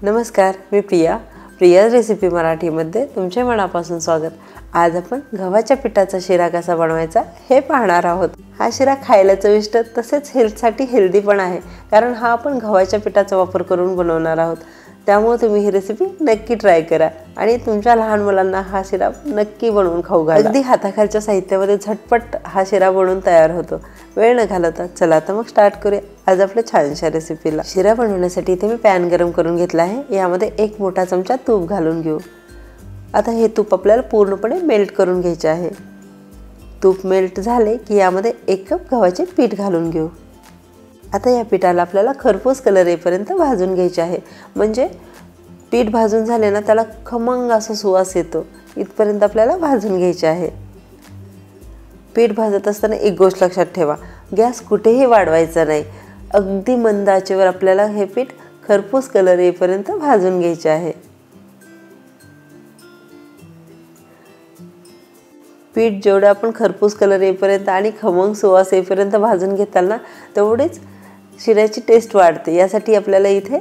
नमस्कार, मी प्रिया रेसिपी मराठीमध्ये तुमचे मनापासून स्वागत। आज आपण गव्हाच्या पिठाचा शिरा कसा बनवायचा हे पाहणार आहोत। हा शिरा खायला चविष्ट तसेच हेल्थसाठी हेल्दी पण आहे, कारण हा आपण गव्हाच्या पिठाचा वापर करून बनवणार आहोत। त्यामुळे तुम्ही ही रेसिपी नक्की ट्राय करा आणि तुमच्या लहान मुलांना हा शिरा नक्की बनवून खाऊ घाला। अगदी हाताखालच्या साहित्यामध्ये झटपट हा शिरा बनवून तयार होतो। वेळ न घालवता चला तर मग स्टार्ट करूया आज आपल्या छानशा रेसिपीला। शिरा बनवण्यासाठी इथे मी पॅन गरम करून घेतला आहे। यामध्ये 1 मोठा चमचा तूप घालून घेऊ। आता हे तूप आपल्याला पूर्णपणे मेल्ट करून घ्यायचे आहे। तूप मेल्ट झाले की यामध्ये 1 कप गव्हाचे पीठ घालून घेऊ। आता या पिठाला आपल्याला खरपूस कलर येईपर्यंत भाजून घ्यायचे आहे। म्हणजे पीठ भाजून झाले ना त्याला खमंग असा सुवास येतो, इथपर्यंत आपल्याला भाजून घ्यायचे आहे। पीठ भाजत असताना एक गोष्ट लक्षात ठेवा, गॅस कुठेही वाढवायचा नाही। अगदी मंद आचेवर आपल्याला हे पीठ खरपूस कलर येईपर्यंत भाजून घ्यायचे आहे। पीठ जेवढं आपण खरपूस कलर येईपर्यंत आणि खमंग सुवास येईपर्यंत भाजून घेताल ना, तेवढीच शिऱ्याची टेस्ट वाढते। यासाठी आपल्याला इथे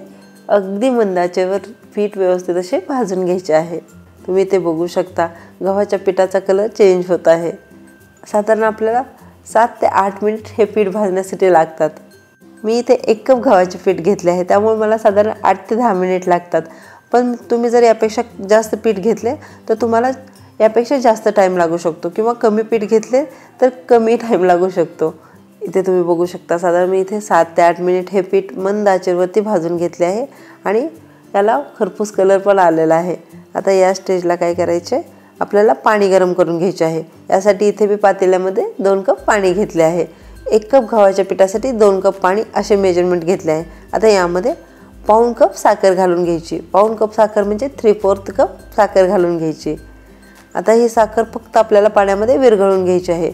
अगदी मंद आचेवर पीठ व्यवस्थित असे भाजून घ्यायचे आहे। तुम्ही ते बघू शकता, गव्हाच्या पिठाचा कलर चेंज होत आहे। साधारण आपल्याला 7 ते 8 मिनिट हे पीठ भाजण्यासाठी लागतात। मी इथे 1 कप गव्हाचे पीठ घेतले आहे, त्यामुळे मला साधारण 8 ते 10 मिनिट लागतात। पण तुम्ही जर यापेक्षा जास्त पीठ घेतले तर तुम्हाला यापेक्षा जास्त टाइम लागू शकतो, किंवा कमी पीठ घेतले तर कमी टाइम लागू शकतो। इथे तुम्ही बघू शकता, साधारण मी इथे 7 ते 8 मिनिट हे पीठ मंद आचेवरती भाजून घेतले आहे आणि त्याला खरपूस कलर पण आलेला आहे। आता या स्टेजला काय करायचे, आपल्याला पाणी गरम करून घ्यायचे आहे। यासाठी इथे मी पातेल्यामध्ये 2 कप पाणी घेतले आहे। 1 कप गव्हाच्या पिठासाठी 2 कप पाणी असे मेजरमेंट घेतले आहे। आता यामध्ये पाऊण कप साखर घालून घ्यायची। पाऊण कप साखर म्हणजे 3/4 कप साखर घालून घ्यायची। आता ही साखर फक्त आपल्याला पाण्यामध्ये विरघळून घ्यायची आहे।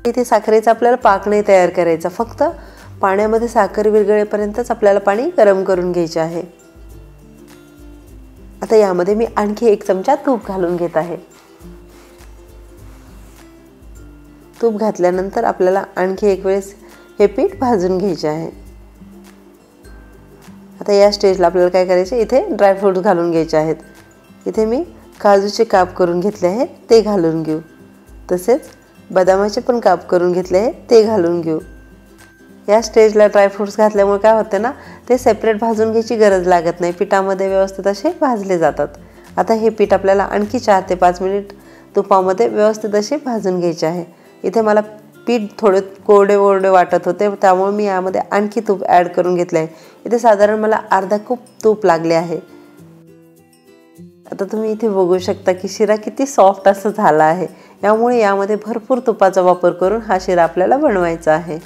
इथे साखरेचा आपल्याला पाक नाही तयार करायचा, फक्त पाण्यामध्ये साखर विरघळेपर्यंतच आपल्याला पाणी गरम करून घ्यायचे आहे। आता यामध्ये मी आणखी 1 चमचा तूप घालून घेत आहे। तूप घातल्यानंतर आपल्याला आणखी एक वेळेस हे पीठ भाजून घ्यायचे आहे। आता या स्टेजला आपल्याला काय करायचे, इथे ड्रायफ्रूट्स घालून घ्यायचे आहेत। इथे मी काजूचे काप करून घेतले आहेत, ते घालून घेऊ। तसेच बदामाचे पण काप करून घेतले आहेत, ते घालून घेऊ। या स्टेजला ड्रायफ्रूट्स घातल्यामुळे काय होते ना, ते सेपरेट भाजून घ्यायची गरज लागत नाही, पिठामध्ये व्यवस्थित असे भाजले जातात। आता हे पीठ आपल्याला आणखी 4 ते 5 मिनिट तुपामध्ये व्यवस्थित असे भाजून घ्यायचे आहे। इथे मला पीठ थोडे कोरडे वाटत होते, त्यामुळे मी यामध्ये आणखी तूप ॲड करून घेतले आहे। इथे साधारण मला अर्धा कप तूप लागले आहे। आता तुम्ही इथे बघू शकता की शिरा किती सॉफ्ट असं झाला आहे। यामुळे यामध्ये भरपूर तुपाचा वापर करून हा शिरा आपल्याला बनवायचा आहे।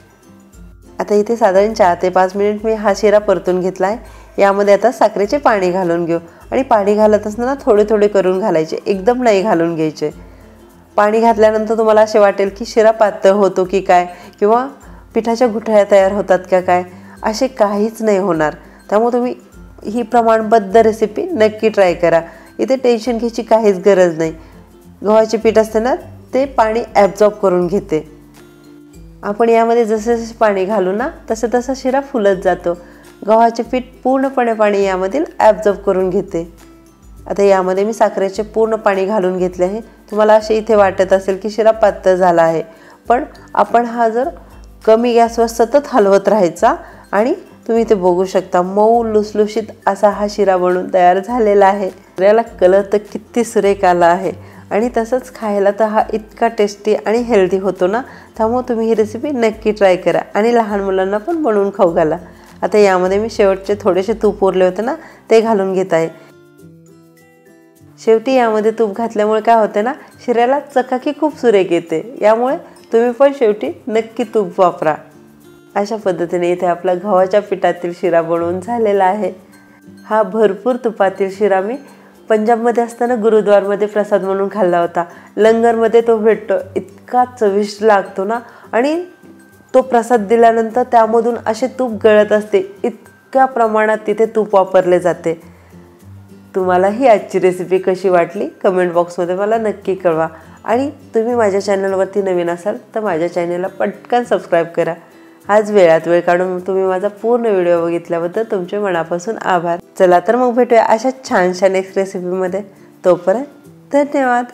आता इथे साधारण 4 ते 5 मिनिट मी हा शिरा परतून घेतला आहे। यामध्ये आता साखरेचे पाणी घालून घेऊ आणि पाणी घालत असताना थोडे करून घालायचे, एकदम नाही घालून घ्यायचे। पाणी घातल्यानंतर तुम्हाला असे वाटेल की शिरा पातळ होतो की काय, किंवा पिठाच्या गुठळ्या तयार होतात का काय, असे काहीच नाही होणार। त्यामुळे तुम्ही ही प्रमाणबद्ध रेसिपी नक्की ट्राय करा। इथे टेन्शन घ्यायची काहीच गरज नाही। गव्हाचे पीठ असते ना, ते पाणी ॲब्झॉर्ब करून घेते। आपण यामध्ये जसे पाणी घालू ना, तसं शिरा फुलत जातो। गव्हाचे पीठ पूर्णपणे पाणी यामधील ॲब्झॉर्ब करून घेते। आता यामध्ये मी साखरेचे पूर्ण पाणी घालून घेतले आहे। तुम्हाला असे इथे वाटत असेल की शिरा पातळ झाला आहे, पण आपण हा जर कमी गॅसवर सतत हलवत राहायचा आणि तुम्ही इथे बघू शकता मऊ लुसलुशीत असा हा शिरा बनून तयार झालेला आहे। शिऱ्याला कलर तर किती सुरेख आला आहे आणि तसंच खायला तर हा इतका टेस्टी आणि हेल्दी होतो ना। त्यामुळे तुम्ही ही रेसिपी नक्की ट्राय करा आणि लहान मुलांना पण बनवून खाऊ घाला। आता यामध्ये मी शेवटचे थोडेसे तूप उरले होते ना, ते घालून घेत आहे। शेवटी यामध्ये तूप घातल्यामुळे काय होते ना, शिऱ्याला चकाकी खूप सुरेख येते। यामुळे तुम्ही पण शेवटी नक्की तूप वापरा। अशा पद्धतीने इथे आपला गव्हाच्या पिठातील शिरा बनवून झालेला आहे। हा भरपूर तुपातील शिरा मी पंजाबमध्ये असताना गुरुद्वारमध्ये प्रसाद म्हणून खाल्ला होता। लंगरमध्ये तो भेटतो, इतका चविष्ट लागतो ना, आणि तो प्रसाद दिल्यानंतर त्यामधून असे तूप गळत असते, इतक्या प्रमाणात तिथे तूप वापरले जाते। तुम्हाला ही आजची रेसिपी कशी वाटली कमेंट बॉक्समध्ये मला नक्की कळवा। आणि तुम्ही माझ्या चॅनलवरती नवीन असाल तर माझ्या चॅनलला पटकन सबस्क्राईब करा आज वेळात वेळ काढून तुम्ही माझा पूर्ण व्हिडिओ बघितल्याबद्दल तुमचे मनापासून आभार. चला तर मग भेटूया अशा छान छान नेक्स्ट रेसिपीमध्ये. तोपर्यंत धन्यवाद.